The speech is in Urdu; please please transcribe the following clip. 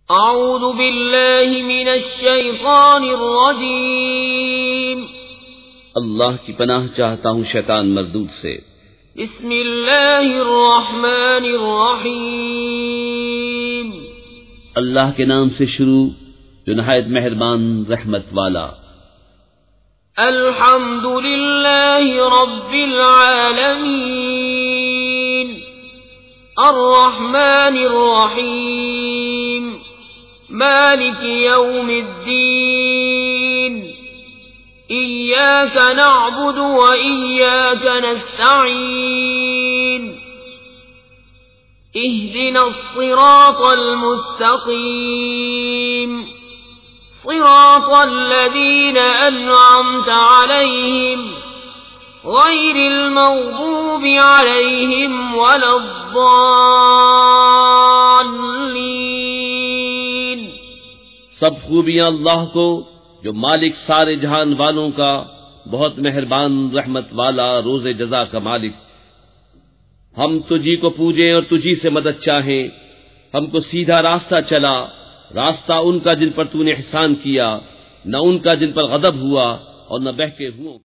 اعوذ باللہ من الشیطان الرجیم اللہ کی پناہ چاہتا ہوں شیطان مردود سے۔ بسم اللہ الرحمن الرحیم اللہ کے نام سے شروع جو نہایت مہربان رحمت والا۔ الحمد للہ رب العالمین الرحمن الرحیم مالک یوم الدین ایاک نعبد و ایاک نستعین اہدنا الصراط المستقیم صراط الذین انعمت علیہم غیر المغضوب علیہم ولا الضالین۔ سب خوبیاں اللہ کو جو مالک سارے جہان والوں کا، بہت مہربان رحمت والا، روز جزا کا مالک۔ ہم تجھی کو پوجیں اور تجھی سے مدد چاہیں، ہم کو سیدھا راستہ چلا، راستہ ان کا جن پر تو نے احسان کیا، نہ ان کا جن پر غضب ہوا اور نہ بہکے ہوئوں